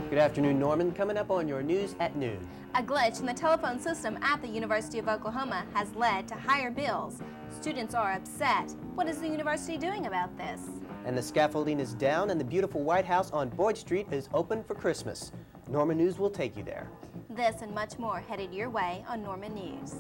Good afternoon, Norman. Coming up on your news at noon. A glitch in the telephone system at the University of Oklahoma has led to higher bills. Students are upset. What is the university doing about this? And the scaffolding is down and the beautiful White House on Boyd Street is open for Christmas. Norman News will take you there. This and much more headed your way on Norman News.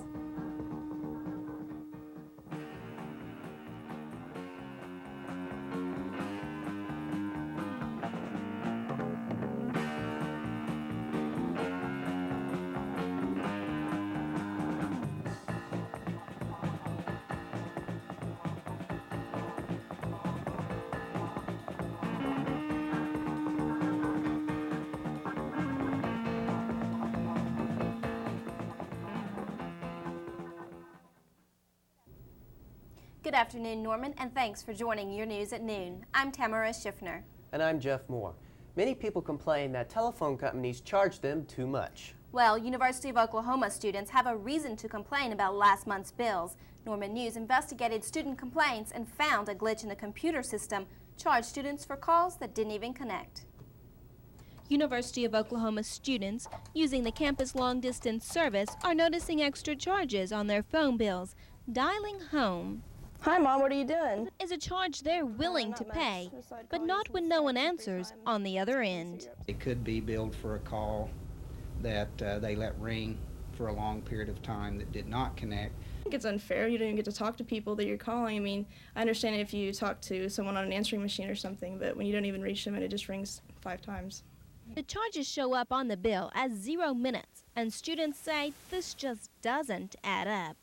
Good afternoon, Norman, and thanks for joining your news at noon. I'm Tamara Schiffner. And I'm Jeff Moore. Many people complain that telephone companies charge them too much. Well, University of Oklahoma students have a reason to complain about last month's bills. Norman News investigated student complaints and found a glitch in the computer system charged students for calls that didn't even connect. University of Oklahoma students using the campus long-distance service are noticing extra charges on their phone bills. Dialing home Hi, Mom, what are you doing? is a charge they're willing to pay, but not when no one answers on the other end. It could be billed for a call that they let ring for a long period of time that did not connect. I think it's unfair. You don't even get to talk to people that you're calling. I mean, I understand if you talk to someone on an answering machine or something, but when you don't even reach them and it just rings 5 times. The charges show up on the bill as 0 minutes, and students say this just doesn't add up.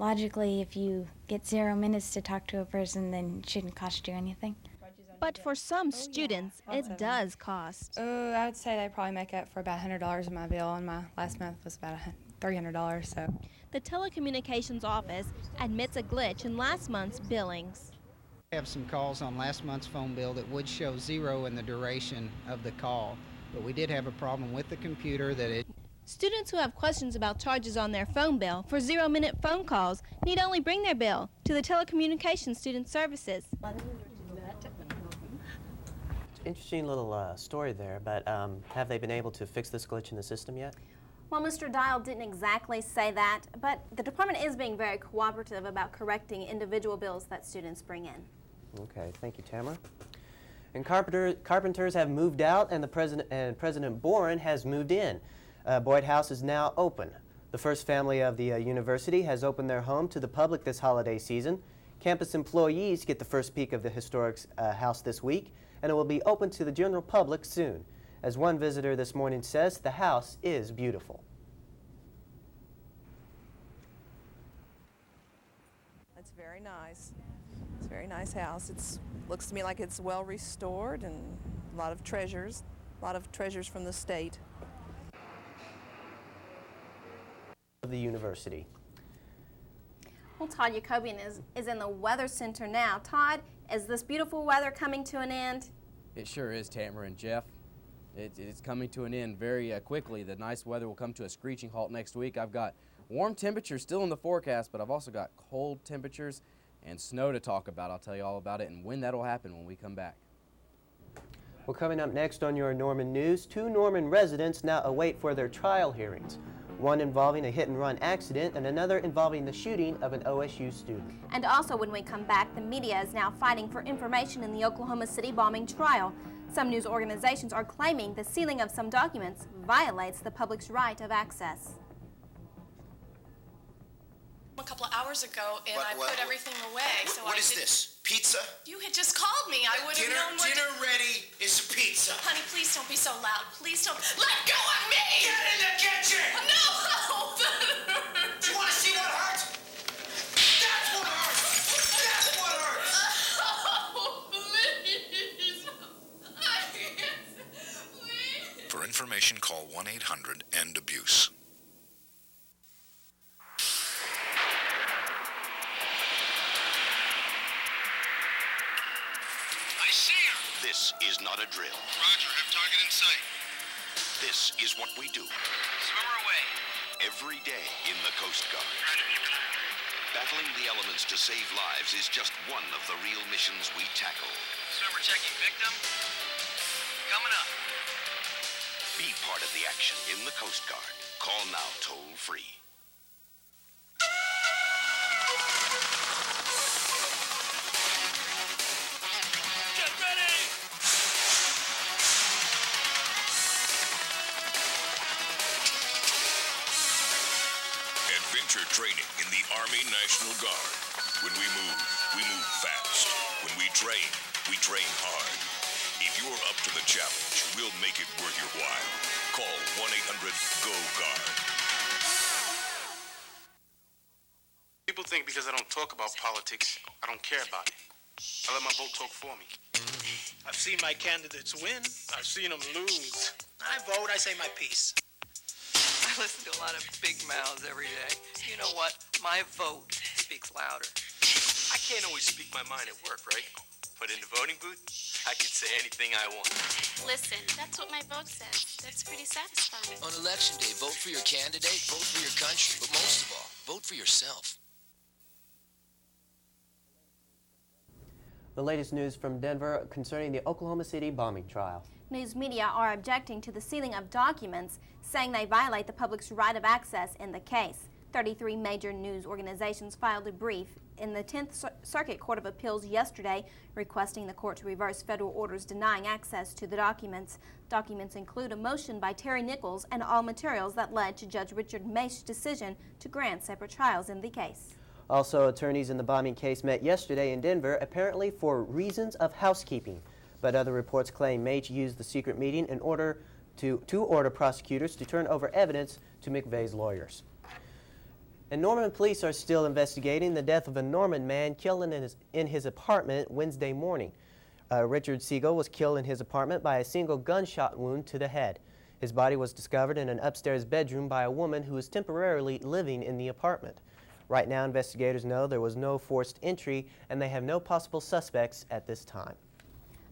Logically, if you get 0 minutes to talk to a person, then it shouldn't cost you anything. But for some students, it does cost. I would say they probably make up for about $100 in my bill, and my last month was about $300, so. The telecommunications office admits a glitch in last month's billings. I have some calls on last month's phone bill that would show 0 in the duration of the call, but we did have a problem with the computer that it. Students who have questions about charges on their phone bill for 0-minute phone calls need only bring their bill to the Telecommunications Student Services. Interesting little story there, but have they been able to fix this glitch in the system yet? Well, Mr. Dial didn't exactly say that, but the department is being very cooperative about correcting individual bills that students bring in. Okay, thank you, Tamara. And carpenters have moved out, and President Boren has moved in. Boyd House is now open. The first family of the university has opened their home to the public this holiday season. Campus employees get the first peek of the historic house this week, and it will be open to the general public soon. As one visitor this morning says, the house is beautiful. It's very nice. It's a very nice house. It looks to me like it's well restored and a lot of treasures from the state. Of the university. Well, Todd Jacobian is in the Weather Center now. Todd, is this beautiful weather coming to an end? It sure is, Tamara and Jeff. It's coming to an end very quickly. The nice weather will come to a screeching halt next week. I've got warm temperatures still in the forecast, but I've also got cold temperatures and snow to talk about. I'll tell you all about it and when that'll happen when we come back. Well, coming up next on your Norman News, 2 Norman residents now await for their trial hearings. One involving a hit-and-run accident and another involving the shooting of an OSU student. And also when we come back, the media is now fighting for information in the Oklahoma City bombing trial. Some news organizations are claiming the sealing of some documents violates the public's right of access. A couple of hours ago, and I put everything away. So what is this? Pizza? You had just called me. I would have known what. Dinner ready is pizza. Honey, please don't be so loud. Please don't. Let go of me! Get in the kitchen! No! That hurts. Do you want to see what hurts? That's what hurts! That's what hurts! Oh, please. Please. For information, call 1-800-END-ABUSE. This is not a drill. Roger, have target in sight. This is what we do. Swimmer away. Every day in the Coast Guard. Roger, Battling the elements to save lives is just one of the real missions we tackle. Swimmer checking victim. Coming up. Be part of the action in the Coast Guard. Call now toll free. Get ready! Adventure training in the Army National Guard. When we move fast. When we train hard. If you're up to the challenge, we'll make it worth your while. Call 1-800-GO-GUARD. People think because I don't talk about politics, I don't care about it. I let my vote talk for me. I've seen my candidates win. I've seen them lose. I vote, I say my piece. I listen to a lot of big mouths every day. You know what? My vote speaks louder. I can't always speak my mind at work, right? But in the voting booth, I can say anything I want. Listen, that's what my vote says. That's pretty satisfying. On election day, vote for your candidate, vote for your country, but most of all, vote for yourself. The latest news from Denver concerning the Oklahoma City bombing trial. News media are objecting to the sealing of documents, saying they violate the public's right of access in the case. 33 major news organizations filed a brief in the 10th Circuit Court of Appeals yesterday, requesting the court to reverse federal orders denying access to the documents. Documents include a motion by Terry Nichols and all materials that led to Judge Richard Mace's decision to grant separate trials in the case. Also, attorneys in the bombing case met yesterday in Denver, apparently for reasons of housekeeping. But other reports claim Mace used the secret meeting in order to order prosecutors to turn over evidence to McVeigh's lawyers. And Norman police are still investigating the death of a Norman man killed in his apartment Wednesday morning. Richard Siegel was killed in his apartment by a single gunshot wound to the head. His body was discovered in an upstairs bedroom by a woman who was temporarily living in the apartment. Right now, investigators know there was no forced entry and they have no possible suspects at this time.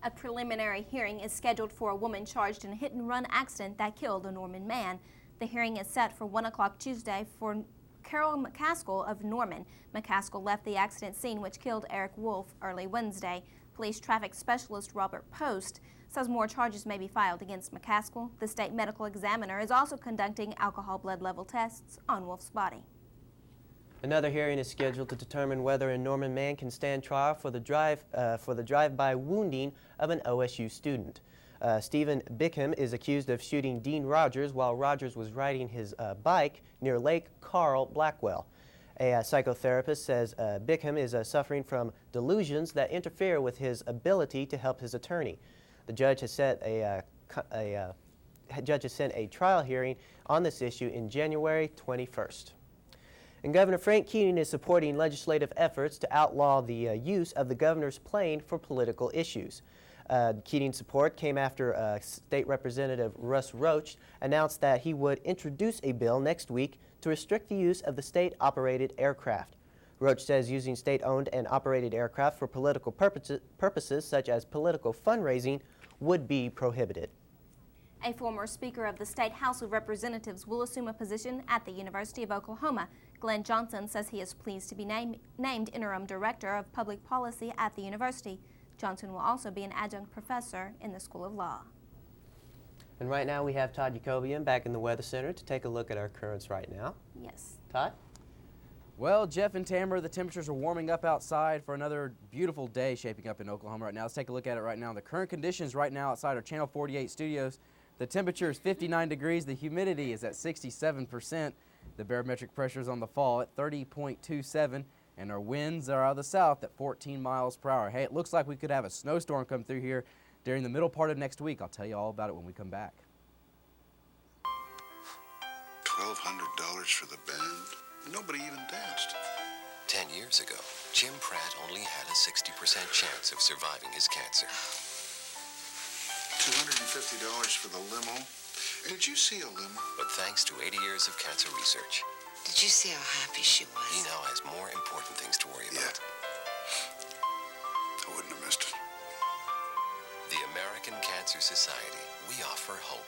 A preliminary hearing is scheduled for a woman charged in a hit-and-run accident that killed a Norman man. The hearing is set for 1 o'clock Tuesday for Carol McCaskill of Norman. McCaskill left the accident scene which killed Eric Wolf early Wednesday. Police traffic specialist Robert Post says more charges may be filed against McCaskill. The state medical examiner is also conducting alcohol blood level tests on Wolf's body. Another hearing is scheduled to determine whether a Norman man can stand trial for the drive-by wounding of an OSU student. Stephen Bickham is accused of shooting Dean Rogers while Rogers was riding his bike near Lake Carl Blackwell. A psychotherapist says Bickham is suffering from delusions that interfere with his ability to help his attorney. The judge has set a trial hearing on this issue in January 21st. And Governor Frank Keating is supporting legislative efforts to outlaw the use of the governor's plane for political issues. Keating's support came after State Representative Russ Roach announced that he would introduce a bill next week to restrict the use of the state-operated aircraft. Roach says using state-owned and operated aircraft for political purposes such as political fundraising would be prohibited. A former Speaker of the State House of Representatives will assume a position at the University of Oklahoma. Glenn Johnson says he is pleased to be named Interim Director of Public Policy at the university. Johnson will also be an adjunct professor in the School of Law. And right now we have Todd Yacobian back in the Weather Center to take a look at our currents right now. Yes. Todd? Well, Jeff and Tamara, the temperatures are warming up outside for another beautiful day shaping up in Oklahoma right now. Let's take a look at it right now. The current conditions right now outside our Channel 48 studios. The temperature is 59 degrees. The humidity is at 67%. The barometric pressure is on the fall at 30.27. And our winds are out of the south at 14 miles per hour. Hey, it looks like we could have a snowstorm come through here during the middle part of next week. I'll tell you all about it when we come back. $1,200 for the band? Nobody even danced. 10 years ago, Jim Pratt only had a 60% chance of surviving his cancer. $250 for the limo? Did you see a limo? But thanks to 80 years of cancer research, did you see how happy she was? he now has more important things to worry about. I wouldn't have missed it. The American Cancer Society. We offer hope.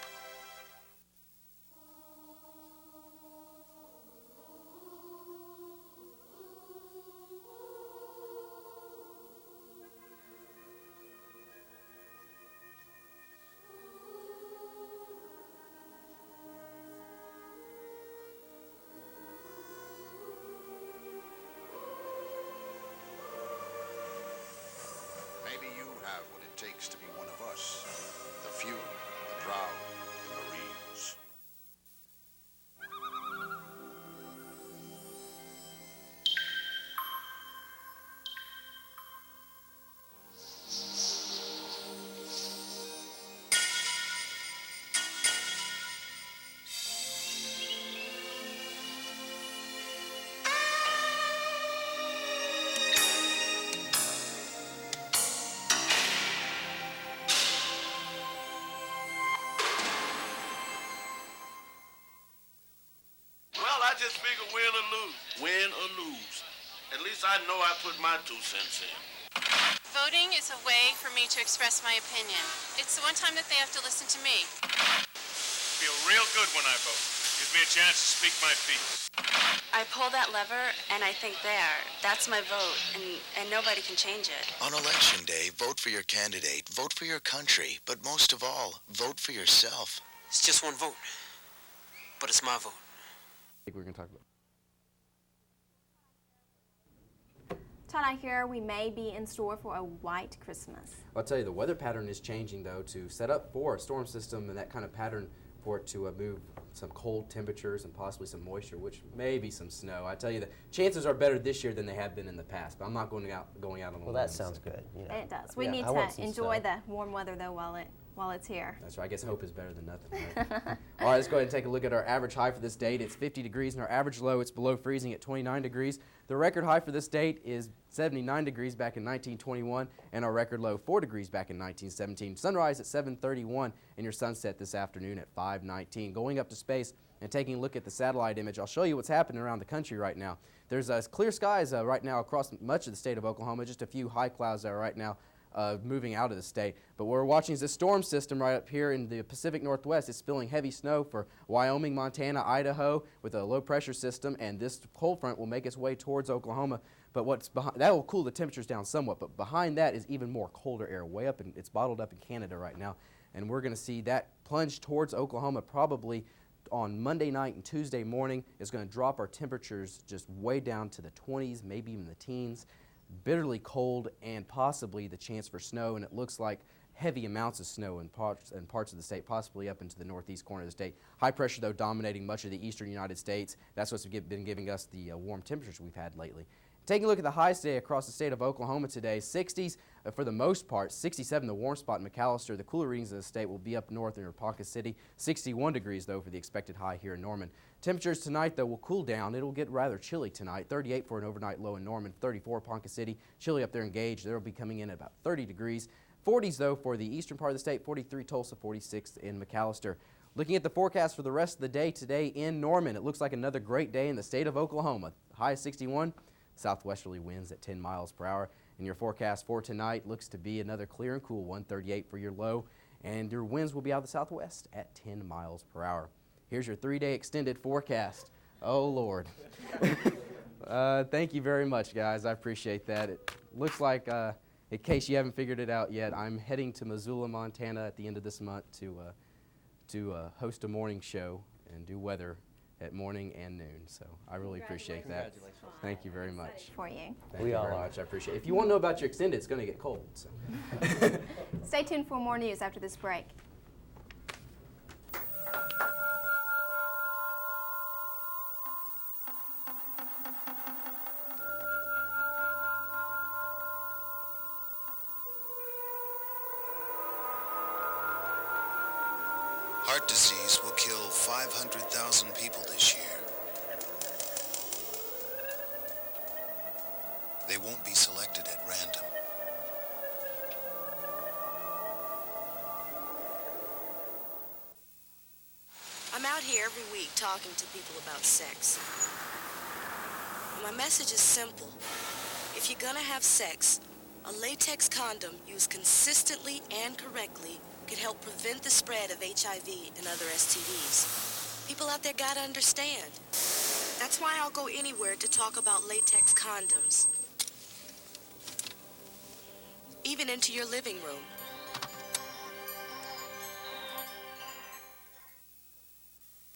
takes to be one of us. The few, the proud, the Marines. I just figure win or lose. Win or lose. At least I know I put my 2 cents in. Voting is a way for me to express my opinion. It's the one time that they have to listen to me. Feel real good when I vote. Gives me a chance to speak my piece. I pull that lever and I think that's my vote, and nobody can change it. On Election Day, vote for your candidate, vote for your country, but most of all, vote for yourself. It's just one vote, but it's my vote. I think we're going to talk about. Todd, I hear we may be in store for a white Christmas. I'll tell you, the weather pattern is changing, though, to set up for a storm system and that kind of pattern for it to move some cold temperatures and possibly some moisture, which may be some snow. I tell you, the chances are better this year than they have been in the past, but I'm not going out on a limb. Well, that sounds good. You know. It does. We need to enjoy the warm weather, though, while it's here. That's right. I guess hope is better than nothing, right? All right, let's go ahead and take a look at our average high for this date. It's 50 degrees, and our average low, it's below freezing at 29 degrees. The record high for this date is 79 degrees back in 1921, and our record low 4 degrees back in 1917. Sunrise at 7:31, and your sunset this afternoon at 5:19. Going up to space and taking a look at the satellite image, I'll show you what's happening around the country right now. There's clear skies right now across much of the state of Oklahoma, just a few high clouds that are right now moving out of the state. But what we're watching is this storm system right up here in the Pacific Northwest. It's spilling heavy snow for Wyoming, Montana, Idaho with a low pressure system, and this cold front will make its way towards Oklahoma. But what's behind that will cool the temperatures down somewhat, but behind that is even more colder air way up, and it's bottled up in Canada right now. And we're going to see that plunge towards Oklahoma probably on Monday night and Tuesday morning. Is going to drop our temperatures just way down to the 20s, maybe even the teens. Bitterly cold and possibly the chance for snow, and it looks like heavy amounts of snow in parts of the state, possibly up into the northeast corner of the state. High pressure, though, dominating much of the eastern United States. That's what's been giving us the warm temperatures we've had lately. Taking a look at the highs today across the state of Oklahoma today, 60s for the most part, 67 the warm spot in McAllister. The cooler readings of the state will be up north near Ponca City, 61 degrees though for the expected high here in Norman. Temperatures tonight though will cool down. It'll get rather chilly tonight, 38 for an overnight low in Norman, 34 Ponca City, chilly up there in Gage. They'll be coming in at about 30 degrees. 40s though for the eastern part of the state, 43 Tulsa, 46 in McAllister. Looking at the forecast for the rest of the day today in Norman, it looks like another great day in the state of Oklahoma. High 61. Southwesterly winds at 10 miles per hour. And your forecast for tonight looks to be another clear and cool 138 for your low. And your winds will be out of the southwest at 10 miles per hour. Here's your 3-day extended forecast. Oh, Lord. Thank you very much, guys. I appreciate that. It looks like, in case you haven't figured it out yet, I'm heading to Missoula, Montana at the end of this month to host a morning show and do weather at morning and noon. So I really appreciate that. Thank you very much. For you. Thank you very much. I appreciate it. If you want to know about your extended, it's going to get cold. So. Stay tuned for more news after this break. Heart disease will kill 500,000 people this year. They won't be selected at random. I'm out here every week talking to people about sex. My message is simple. If you're gonna have sex, a latex condom used consistently and correctly could help prevent the spread of HIV and other STDs. People out there gotta understand. That's why I'll go anywhere to talk about latex condoms. Even into your living room.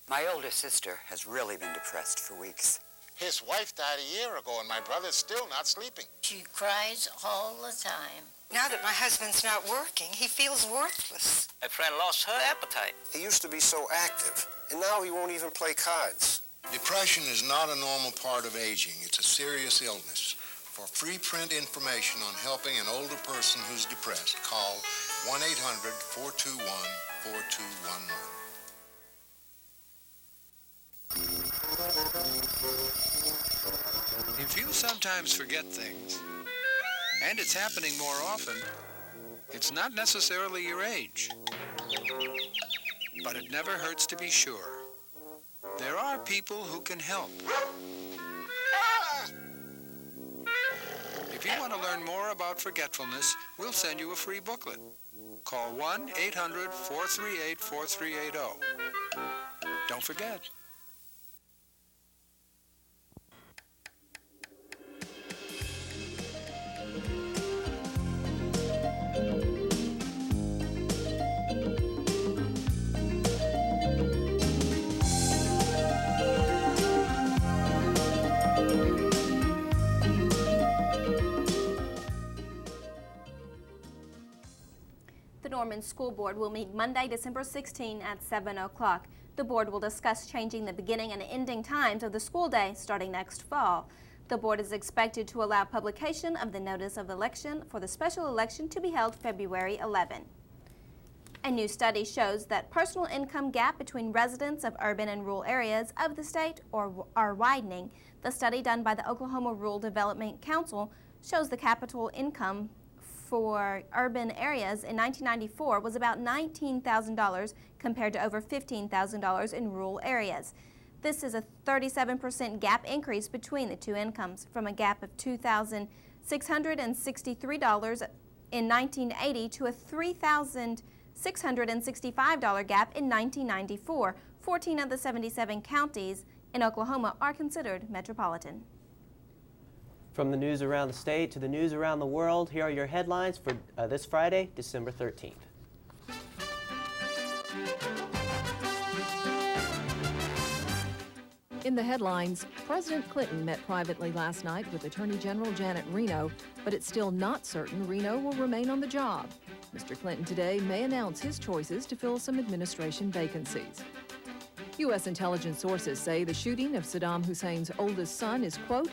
My older sister has really been depressed for weeks. His wife died a year ago, and my brother's still not sleeping. She cries all the time. Now that my husband's not working, he feels worthless. My friend lost her appetite. He used to be so active, and now he won't even play cards. Depression is not a normal part of aging. It's a serious illness. For free print information on helping an older person who's depressed, call 1-800-421-4211. If you sometimes forget things, and it's happening more often, it's not necessarily your age. But it never hurts to be sure. There are people who can help. If you want to learn more about forgetfulness, we'll send you a free booklet. Call 1-800-438-4380. Don't forget. The Norman School Board will meet Monday, December 16 at 7 o'clock. The board will discuss changing the beginning and ending times of the school day starting next fall. The board is expected to allow publication of the notice of election for the special election to be held February 11. A new study shows that personal income gap between residents of urban and rural areas of the state are widening. The study done by the Oklahoma Rural Development Council shows the capital income for urban areas in 1994 was about $19,000 compared to over $15,000 in rural areas. This is a 37% gap increase between the two incomes, from a gap of $2,663 in 1980 to a $3,665 gap in 1994. 14 of the 77 counties in Oklahoma are considered metropolitan. From the news around the state to the news around the world, here are your headlines for this Friday, December 13th. In the headlines, President Clinton met privately last night with Attorney General Janet Reno, but it's still not certain Reno will remain on the job. Mr. Clinton today may announce his choices to fill some administration vacancies. U.S. intelligence sources say the shooting of Saddam Hussein's oldest son is, quote,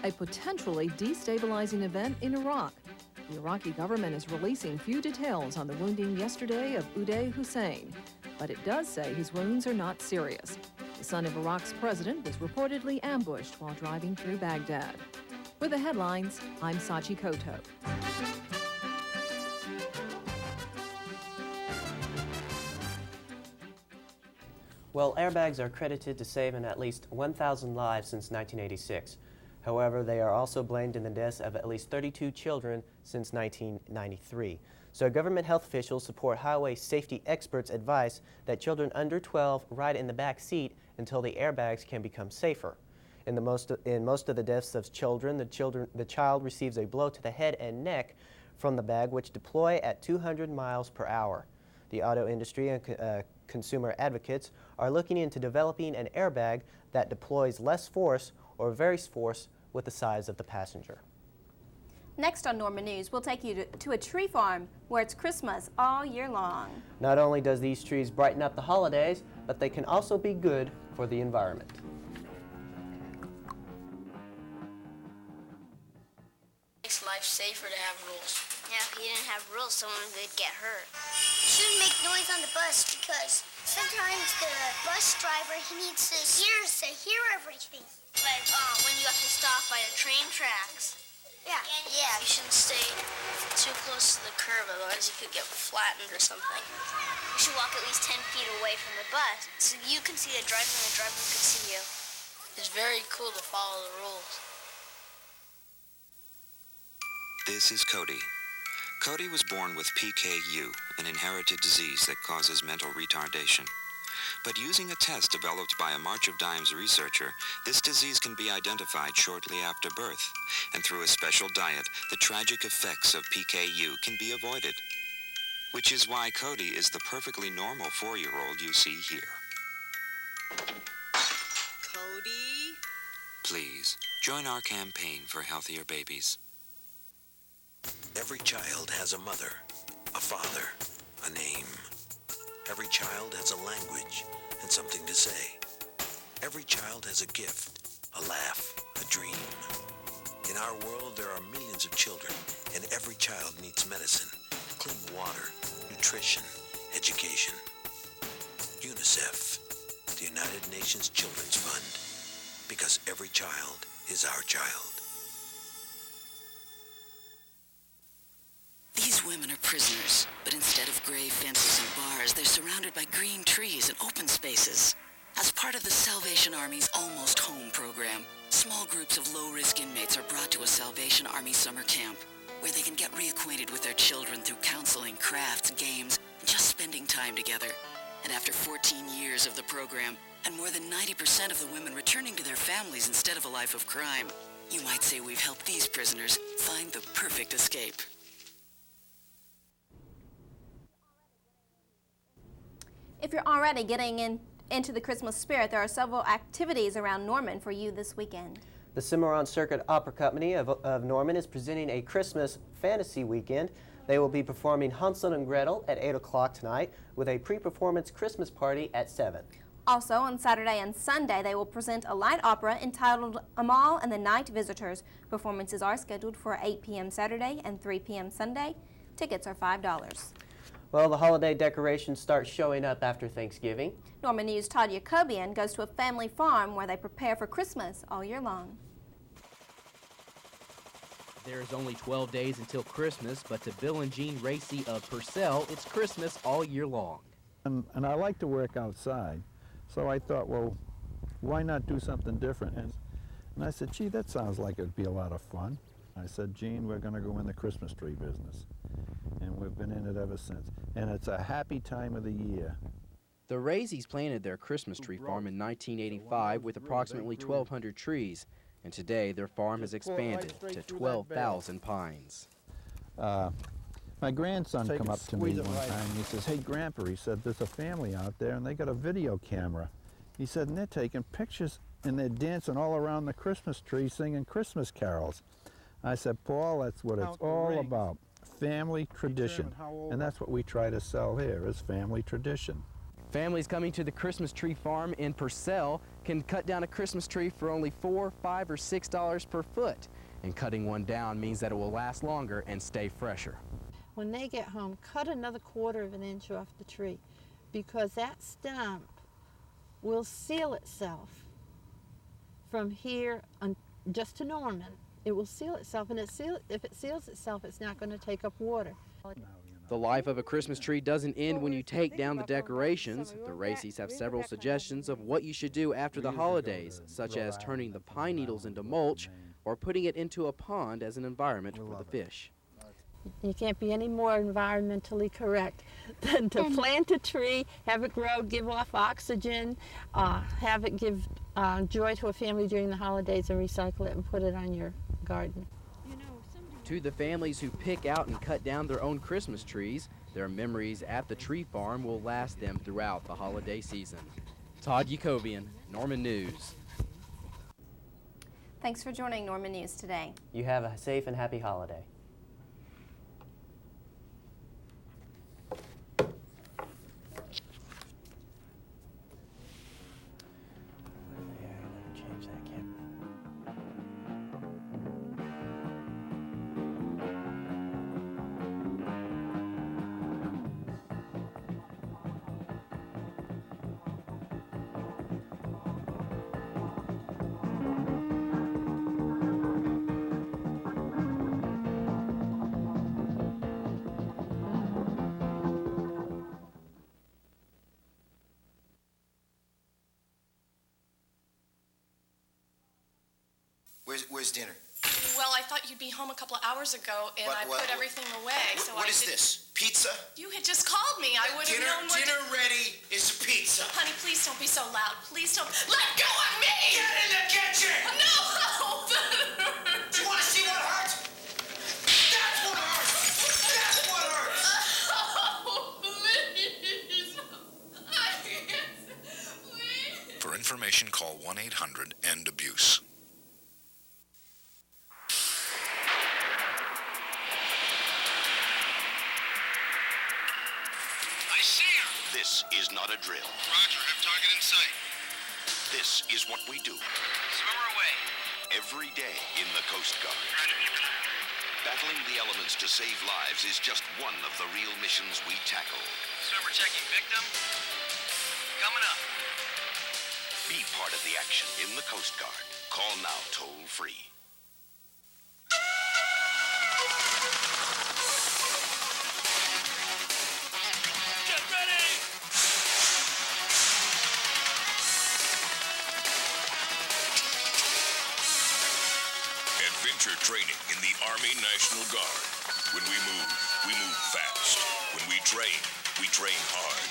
a potentially destabilizing event in Iraq. The Iraqi government is releasing few details on the wounding yesterday of Uday Hussein, but it does say his wounds are not serious. The son of Iraq's president was reportedly ambushed while driving through Baghdad. With the headlines, I'm Sachi Koto. Well, airbags are credited to saving at least 1,000 lives since 1986. However, they are also blamed in the deaths of at least 32 children since 1993. So government health officials support highway safety experts' advice that children under 12 ride in the back seat until the airbags can become safer. In most of the deaths of children, the child receives a blow to the head and neck from the bag, which deploy at 200 miles per hour. The auto industry and consumer advocates are looking into developing an airbag that deploys less force or varies force with the size of the passenger. Next on Norman News, we'll take you to a tree farm where it's Christmas all year long. Not only does these trees brighten up the holidays, but they can also be good for the environment. Makes life safer to have rules. Yeah, if you didn't have rules, someone would get hurt. You shouldn't make noise on the bus because sometimes the bus driver, he needs to hear everything. Like when you have to stop by the train tracks. Yeah. Yeah. You shouldn't stay too close to the curb, otherwise you could get flattened or something. You should walk at least 10 feet away from the bus so you can see the driver and the driver can see you. It's very cool to follow the rules. This is Cody. Cody was born with PKU, an inherited disease that causes mental retardation. But using a test developed by a March of Dimes researcher, this disease can be identified shortly after birth. And through a special diet, the tragic effects of PKU can be avoided. Which is why Cody is the perfectly normal 4-year-old you see here. Cody? Please, join our campaign for healthier babies. Every child has a mother, a father, a name. Every child has a language and something to say. Every child has a gift, a laugh, a dream. In our world, there are millions of children, and every child needs medicine, clean water, nutrition, education. UNICEF, the United Nations Children's Fund, because every child is our child. These women are prisoners, but instead of gray fences and bars, they're surrounded by green trees and open spaces. As part of the Salvation Army's Almost Home program, small groups of low-risk inmates are brought to a Salvation Army summer camp, where they can get reacquainted with their children through counseling, crafts, games, and just spending time together. And after 14 years of the program, and more than 90% of the women returning to their families instead of a life of crime, you might say we've helped these prisoners find the perfect escape. If you're already getting into the Christmas spirit, there are several activities around Norman for you this weekend. The Cimarron Circuit Opera Company of Norman is presenting a Christmas fantasy weekend. They will be performing Hansel and Gretel at 8 o'clock tonight with a pre-performance Christmas party at 7. Also, on Saturday and Sunday, they will present a light opera entitled Amal and the Night Visitors. Performances are scheduled for 8 p.m. Saturday and 3 p.m. Sunday. Tickets are $5. Well, the holiday decorations start showing up after Thanksgiving. Norman News' Todd Jacobian goes to a family farm where they prepare for Christmas all year long. There's only 12 days until Christmas, but to Bill and Jean Racy of Purcell, it's Christmas all year long. And I like to work outside, so I thought, well, why not do something different? And I said, gee, that sounds like it'd be a lot of fun. I said, Jean, we're going to go in the Christmas tree business. And we've been in it ever since. And it's a happy time of the year. The Racy's planted their Christmas tree farm in 1985 with approximately 1,200 trees. And today, their farm has expanded to 12,000 pines. My grandson come up to me one time and he says, hey, Grandpa, he said, there's a family out there and they got a video camera. He said, and they're taking pictures and they're dancing all around the Christmas tree singing Christmas carols. I said, Paul, that's what it's all about, family tradition. And that's what we try to sell here, is family tradition. Families coming to the Christmas tree farm in Purcell can cut down a Christmas tree for only $4, $5, or $6 per foot. And cutting one down means that it will last longer and stay fresher. When they get home, cut another 1/4 of an inch off the tree, because that stump will seal itself from here just to Norman. It will seal itself, and if it seals itself, it's not going to take up water. The life of a Christmas tree doesn't end when you take down the decorations. The Racy's have several suggestions of what you should do after the holidays, such as turning the pine needles into mulch or putting it into a pond as an environment for the fish. You can't be any more environmentally correct than to plant a tree, have it grow, give off oxygen, have it give joy to a family during the holidays, and recycle it and put it on your garden. To the families who pick out and cut down their own Christmas trees, their memories at the tree farm will last them throughout the holiday season. Todd Jacobian, Norman News. Thanks for joining Norman News today. You have a safe and happy holiday. Where's dinner? Well, I thought you'd be home a couple of hours ago, and I put everything away. What is this? Pizza? You had just called me. I would have known what Dinner ready is pizza. Honey, please don't be so loud. Please don't. Let go of me! Get in the kitchen! No! Do you want to see what hurts? That's what hurts! That's what hurts! Oh, please. Please. For information, call 1-800-END-ABUSE. see her. This is not a drill. Roger, have target in sight. This is what we do. Swimmer away. Every day in the Coast Guard. Battling the elements to save lives is just one of the real missions we tackle. Swimmer checking victim. Coming up. Be part of the action in the Coast Guard. Call now toll free. Get ready! Adventure training in the Army National Guard. When we move fast. When we train hard.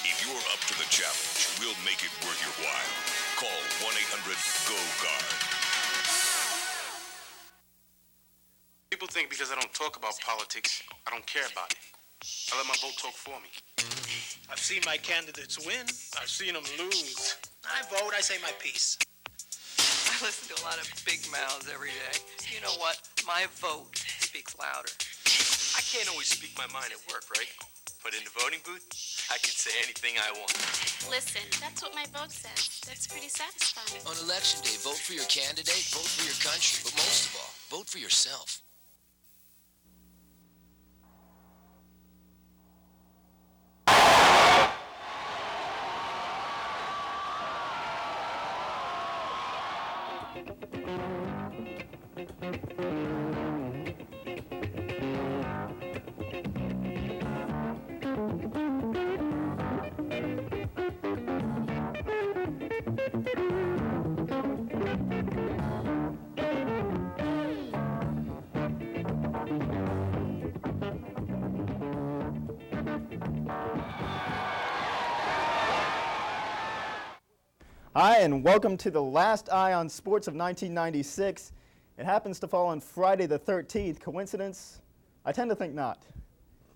If you're up to the challenge, we'll make it worth your while. Call 1-800-GO-GUARD. People think because I don't talk about politics, I don't care about it. I let my vote talk for me. I've seen my candidates win. I've seen them lose. I vote, I say my piece. I listen to a lot of big mouths every day. You know what? My vote speaks louder. I can't always speak my mind at work, right? But in the voting booth, I can say anything I want. Listen, that's what my vote says. That's pretty satisfying. On election day, vote for your candidate, vote for your country, but most of all, vote for yourself. Hi, and welcome to the last Eye on Sports of 1996. It happens to fall on Friday the 13th. Coincidence? I tend to think not.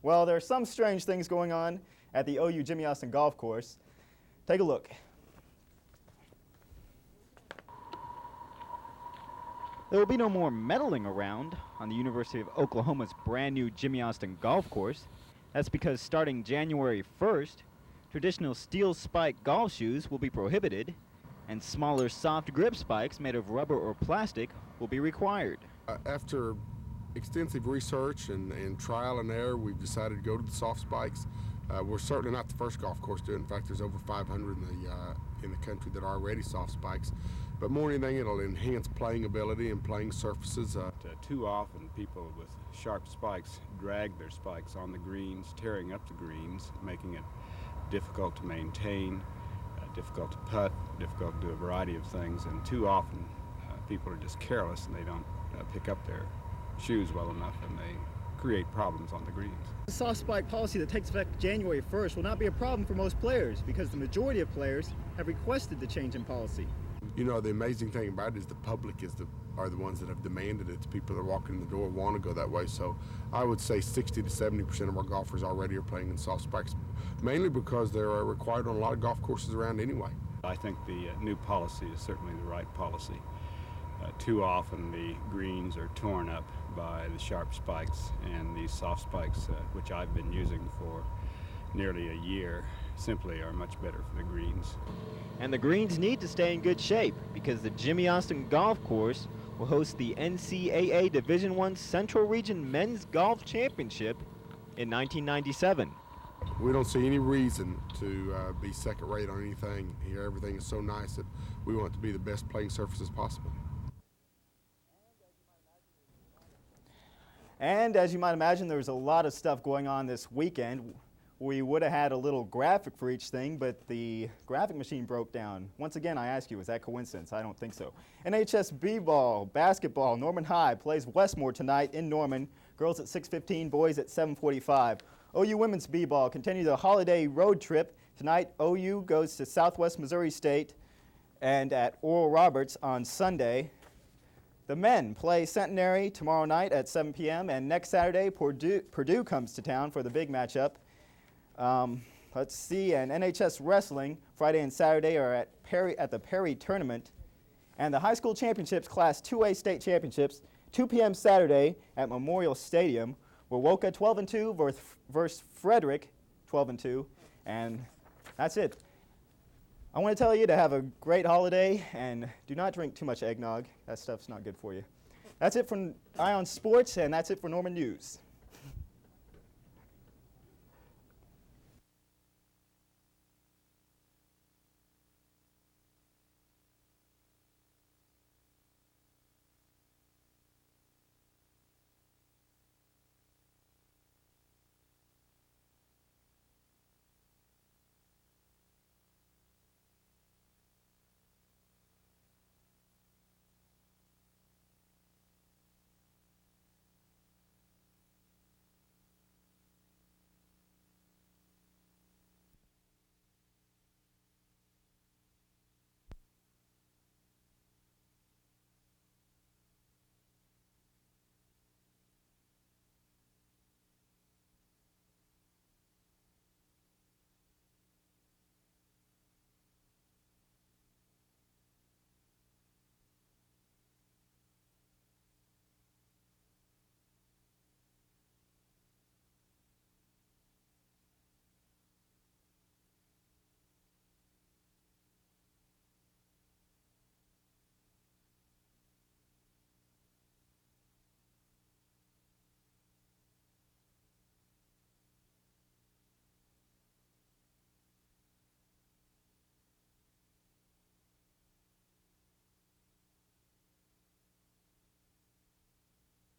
Well, there are some strange things going on at the OU Jimmy Austin Golf Course. Take a look. There will be no more meddling around on the University of Oklahoma's brand new Jimmy Austin Golf Course. That's because starting January 1st, traditional steel spike golf shoes will be prohibited, and smaller soft grip spikes made of rubber or plastic will be required. After extensive research and trial and error, we've decided to go to the soft spikes. We're certainly not the first golf course to do it. In fact, there's over 500 in the country that are already soft spikes. But more than anything, it'll enhance playing ability and playing surfaces. Too often, people with sharp spikes drag their spikes on the greens, tearing up the greens, making it difficult to maintain, difficult to putt, difficult to do a variety of things, and too often people are just careless and they don't pick up their shoes well enough, and they create problems on the greens. The soft spike policy that takes effect January 1st will not be a problem for most players because the majority of players have requested the change in policy. You know, the amazing thing about it is the public are the ones that have demanded it. The people that are walking in the door want to go that way. So I would say 60 to 70% of our golfers already are playing in soft spikes, mainly because they're required on a lot of golf courses around anyway. I think the new policy is certainly the right policy. Too often the greens are torn up by the sharp spikes, and these soft spikes, which I've been using for nearly a year, simply are much better for the greens. And the greens need to stay in good shape because the Jimmy Austin Golf Course will host the NCAA Division I Central Region Men's Golf Championship in 1997. We don't see any reason to be second rate on anything here. Everything is so nice that we want it to be the best playing surfaces possible. And as you might imagine, there was a lot of stuff going on this weekend. We would have had a little graphic for each thing, but the graphic machine broke down. Once again, I ask you, is that coincidence? I don't think so. NHS B-ball, basketball, Norman High plays Westmore tonight in Norman. Girls at 6:15, boys at 7:45. OU women's B-ball continue the holiday road trip. Tonight, OU goes to Southwest Missouri State and at Oral Roberts on Sunday. The men play Centenary tomorrow night at 7 p.m. and next Saturday, Purdue comes to town for the big matchup. Let's see, and NHS Wrestling Friday and Saturday are at the Perry Tournament. And the high school championships, Class 2A state championships, 2 p.m. Saturday at Memorial Stadium, where Woka 12-2 versus Frederick 12 and 2, and that's it. I want to tell you to have a great holiday and do not drink too much eggnog. That stuff's not good for you. That's it from Ion Sports, and that's it for Norman News.